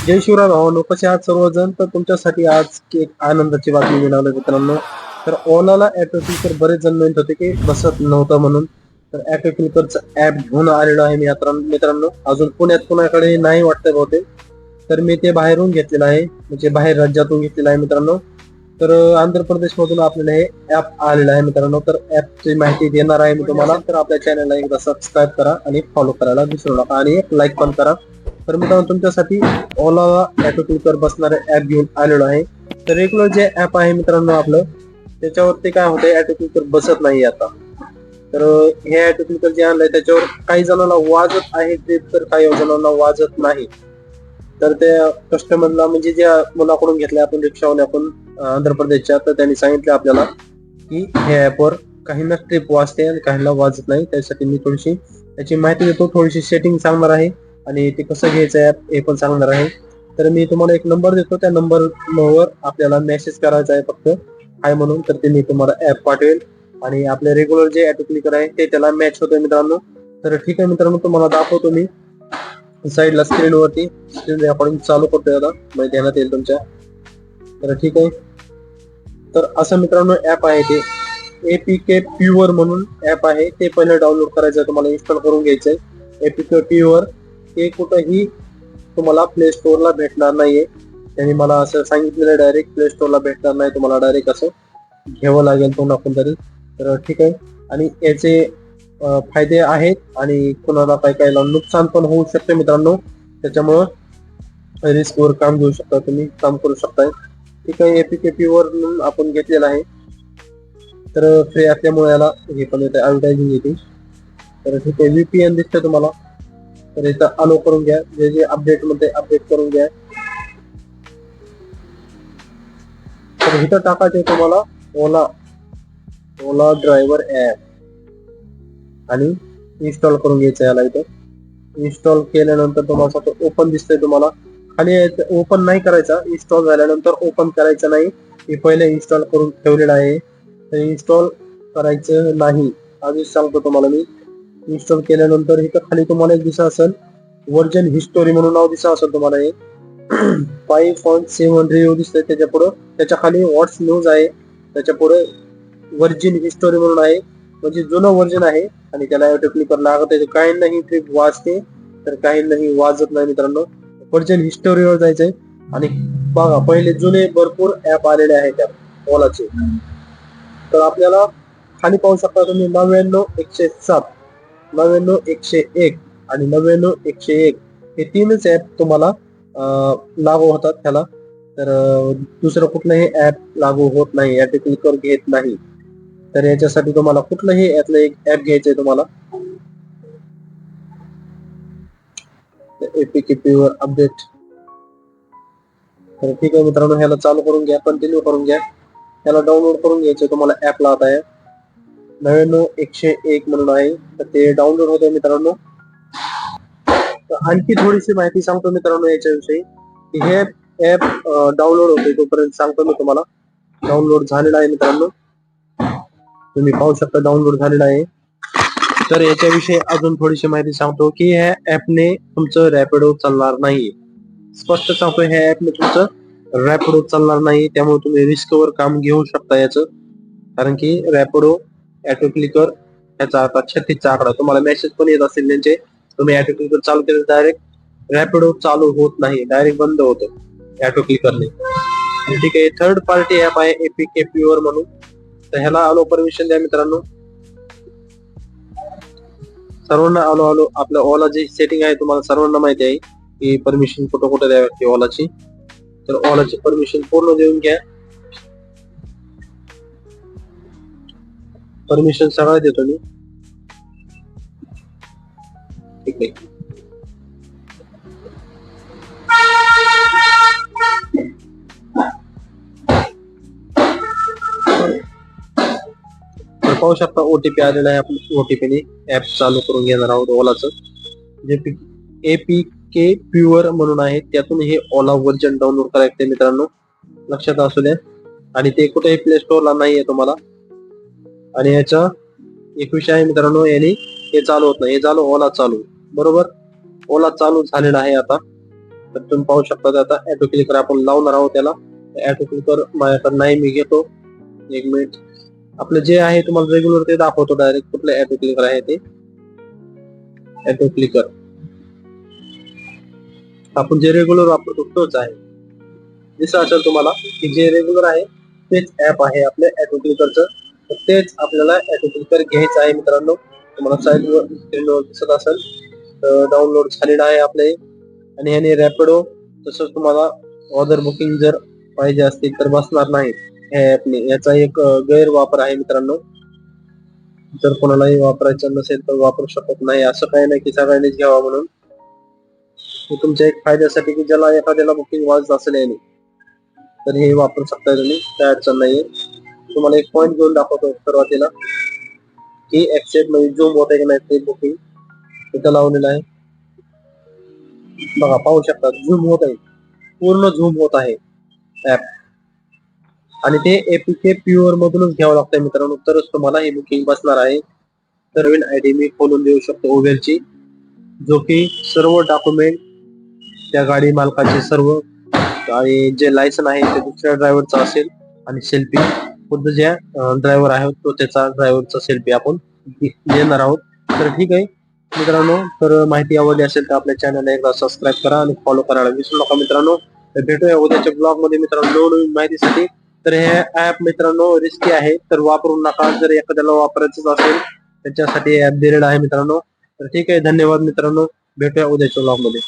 जय शिवराय भावांनो, कसे आहात सर्वजण. तर तुमच्यासाठी आज एक आनंदाची बातमी मिळाली मित्रांनो. तर ओलाला ऑटो क्लिकर बरेच जण म्हणत होते की बसत नव्हतं म्हणून. तर ऑटो क्लिकरचं ऍप घेऊन आलेलो आहे मी आता मित्रांनो. अजून पुण्यात कुणाकडे नाही वाटतं बहुतेक. तर मी ते बाहेरून घेतलेलं आहे, म्हणजे बाहेर राज्यातून घेतलेलं आहे मित्रांनो. तर आंध्र प्रदेश मधून आपल्याला हे ऍप आलेलं आहे मित्रांनो. तर ऍपची माहिती देणार आहे मी तुम्हाला. तर आपल्या चॅनलला एकदा सबस्क्राईब करा आणि फॉलो करायला विसरू नका आणि एक लाईक पण करा. तर मित्रांनो, तुमच्यासाठी ओला ऑटो क्लिकर बसणारे ऍप घेऊन आलेलो आहे. तर रेग्युलर जे ऍप आहे मित्रांनो आपलं, त्याच्यावरती काय होतंय, ऑटो क्लिकर बसत नाही आता. तर हे ऑटो क्लिकर जे आणलंय त्याच्यावर काही जणांना वाजत आहे ते, तर काही जणांना वाजत नाही. तर त्या कस्टमरला, म्हणजे ज्या मुलाकडून घेतल्या आपण, रिक्षावाल्याकडून आंध्र प्रदेशच्या, तर त्यांनी सांगितलं आपल्याला की हे ऍपवर काहींना ट्रिप वाजते आणि काहींना वाजत नाही. त्यासाठी मी थोडीशी त्याची माहिती देतो, थोडीशी सेटिंग सांगणार आहे आणि ते कसं घ्यायचं ऍप हे पण सांगणार आहे. तर मी तुम्हाला एक नंबर देतो, त्या नंबरवर आपल्याला मेसेज करायचा आहे फक्त हाय म्हणून. तर ते मी तुम्हाला ऍप पाठवेल आणि आपले रेग्युलर जे ऑटो क्लिकर आहे ते त्याला मॅच होतोय मित्रांनो. तर ठीक आहे मित्रांनो, तुम्हाला दाखवतो मी साईडला स्क्रीनवरती. स्क्रीन रेकॉर्डिंग चालू करतोय आता, म्हणजे ध्यानात येईल तुमच्या. तर ठीक आहे. तर असं मित्रांनो ऍप आहे ते, एपीके प्युअर म्हणून ऍप आहे. ते पहिले डाउनलोड करायचं, तुम्हाला इन्स्टॉल करून घ्यायचंय एपीके प्युअर. ते कुठंही तुम्हाला प्ले स्टोअरला भेटणार नाहीये. त्यांनी मला असं सांगितलेलं, डायरेक्ट प्ले स्टोअरला भेटणार नाही तुम्हाला, डायरेक्ट असं घ्यावं लागेल तो कोणतरी. तर ठीक आहे. आणि याचे फायदे आहेत आणि कुणाला काही काही नुकसान पण होऊ शकते मित्रांनो. त्याच्यामुळं रिस्कवर काम घेऊ शकता, तुम्ही काम करू शकताय. ठीक आहे. एपीके वर आपण घेतलेला आहे, तर फ्री असल्यामुळे याला हे पण येते, ऍडव्हर्टायझिंग येते. तर ठीक आहे. व्हीपीएन दिसतंय तुम्हाला, तर इथं अलो करून घ्या. जे जे अपडेट मध्ये अपडेट करून घ्या. तर इथं टाकायचे तुम्हाला ओला ड्रायव्हर ऍप आणि इन्स्टॉल करून घ्यायचं याला. इथं इन्स्टॉल केल्यानंतर तुम्हाला ओपन दिसतंय तुम्हाला खाली. ओपन नाही करायचा, इन्स्टॉल झाल्यानंतर ओपन करायचं नाही. मी पहिले इन्स्टॉल करून ठेवलेलं आहे, तर इन्स्टॉल करायचं नाही. आधीच सांगतो तुम्हाला मी. इन्स्टॉल केल्यानंतर इथं खाली तुम्हाला एक दिसत असेल, व्हर्जन हिस्टोरी म्हणून नाव दिसत असेल तुम्हाला. हे 5.7 रिव्ह्यू दिसतंय. त्याच्या पुढं, त्याच्या खाली व्हॉट्स न्यूज आहे. त्याच्या पुढे व्हर्जन हिस्टोरी म्हणून आहे, म्हणजे जुनं व्हर्जन आहे. आणि त्याला ऑटो क्लिकर लागत आहे. काहींनाही ट्रिप वाजते तर काहींनाही वाजत नाही मित्रांनो. व्हर्जन हिस्टोरीवर जायचंय आणि बघा, पहिले जुने भरपूर ऍप आलेले आहेत त्या ओलाचे. तर आपल्याला खाली पाहू शकता तुम्ही 99 107, 99 101 आणि 99 101 हे तीनच ऍप तुम्हाला लागू होतात त्याला. तर दुसरं कुठलंही ऍप लागू होत नाही, ऑटो क्लिकर घेत नाही. तर याच्यासाठी तुम्हाला कुठलंही यातलं एक ऍप घ्यायचंय तुम्हाला. एपीके वर अपडेट. तर ठीक आहे मित्रांनो, ह्याला चालू करून घ्या, कंटिन्यू करून घ्या. ह्याला डाउनलोड करून घ्यायचं तुम्हाला ऍपला. आता आहे 99 101 म्हणून आहे, तर ते डाउनलोड होतंय मित्रांनो. आणखी थोडीशी माहिती सांगतो मित्रांनो याच्याविषयी. हे ऍप डाउनलोड होते तोपर्यंत सांगतो मी तुम्हाला. डाउनलोड झालेला आहे मित्रांनो, तुम्ही पाहू शकता डाउनलोड झालेला आहे. तर याच्याविषयी अजून थोडीशी माहिती सांगतो की ह्या ऍपने तुमचं रॅपिडो चालणार नाही. स्पष्ट सांगतो, ह्या ऍपने तुमचं रॅपिडो चालणार नाही. त्यामुळे तुम्ही रिस्कवर काम घेऊ शकता याचं. कारण की रॅपिडो ऑटो क्लिकर याचा आता 36चा आकडा तुम्हाला मेसेज पण येत असेल त्यांचे. तुम्ही ऑटो क्लिकर चालू केलं डायरेक्ट रॅपिडो चालू होत नाही, डायरेक्ट बंद होतं ऑटो क्लिकरने. ठीक आहे. थर्ड पार्टी ऍप आहे एपीके प्युअर म्हणून. तर ह्याला अलो परमिशन द्या मित्रांनो. सर्वांना आलो. आपल्या ओला जी सेटिंग आहे तुम्हाला सर्वांना माहिती आहे की परमिशन कुठं कुठं द्यावी लागते ओलाची. तर ओलाची परमिशन पूर्ण देऊन घ्या. परमिशन सगळं देतो मी. ठीक आहे. तर पाहू शकता ओटीपी आलेला आहे. आपण ओटीपीने ऍप चालू करून घेणार आहोत ओलाचं. जे एपीके प्युअर म्हणून आहे, त्यातून हे ओला व्हर्जन डाउनलोड करायचं मित्रांनो, लक्षात असू द्या. आणि ते कुठेही प्ले स्टोअरला नाहीये तुम्हाला. आणि याचा एक विषय आहे मित्रांनो, हे चालू होत नाही. हे झालं ओला चालू, बरोबर. ओला चालू झालेला आहे आता. तर तुम्ही पाहू शकता आता ऑटो क्लिकर आपण लावणार आहोत त्याला. ऑटो क्लिकर माझ्याकडे नाही, मी घेतो. एक मिनिट. आपलं जे आहे तुम्हाला रेग्युलर ते दाखवतो डायरेक्ट कुठलं ऑटो क्लिकर आहे ते. ऑटो क्लिकर आपण जे रेग्युलर वापरतो तोच आहे. दिसत असेल तुम्हाला की जे रेग्युलर आहे तेच ऍप आहे आपल्या ऑटो क्लिकरचं. तर तेच आपल्याला ऑटो क्लिकर घ्यायचं आहे मित्रांनो. तुम्हाला साईडवर स्क्रीनवर दिसत असेल तर डाउनलोड झालेलं आहे आपले. आणि ह्याने रॅपिडो तसंच तुम्हाला ऑर्डर बुकिंग जर पाहिजे असतील तर बसणार नाही ह्या ऍपने. याचा एक गैरवापर आहे मित्रांनो. जर कोणालाही वापरायचं नसेल तर वापरू शकत नाही. असं काही नाही की सगळ्यांनीच घ्यावा म्हणून. हे तुमच्या एक फायद्यासाठी की ज्याला एखाद्याला बुकिंग वाजत असेल याने तर हे वापरू शकता तुम्ही, काय अडचण नाहीये. तुम्हाला एक पॉईंट घेऊन दाखवतो सुरुवातीला की ऍक्सेप्ट म्हणजे झूम होत आहे की नाही ते बुकिंग इथं लावलेलं आहे. बघा पाहू शकता झूम होत आहे, पूर्ण झूम होत आहे ऍप. आणि ते एपीके प्युअर मधूनच घ्यावं लागतंय मित्रांनो, तरच तुम्हाला ही बुकिंग बसणार आहे. तर नवीन आयडी मी खोलून देऊ शकतो उबेरची, जो की सर्व डॉक्युमेंट त्या गाडी मालकाचे सर्व आणि जे लायसन आहे ते दुसऱ्या ड्रायव्हरचा असेल आणि सेल्फी खुद्द ज्या ड्रायव्हर आहे तो त्याचा ड्रायव्हरचा सेल्फी आपण देणार आहोत. तर ठीक आहे मित्रांनो, तर माहिती आवडली असेल तर आपल्या चॅनलला एकदा सबस्क्राईब करा आणि फॉलो करायला विसरू नका मित्रांनो. तर भेटूया उद्याच्या ब्लॉग मध्ये मित्रांनो नवीन माहितीसाठी. तर हे ऍप मित्रांनो रिस्की आहे, तर वापरू नका. जर एखाद्याला वापरायचं असेल त्याच्यासाठी ऍप दिलेला आहे मित्रांनो. तर ठीक आहे, धन्यवाद मित्रांनो, भेटूया उद्याच्या ब्लॉग मध्ये.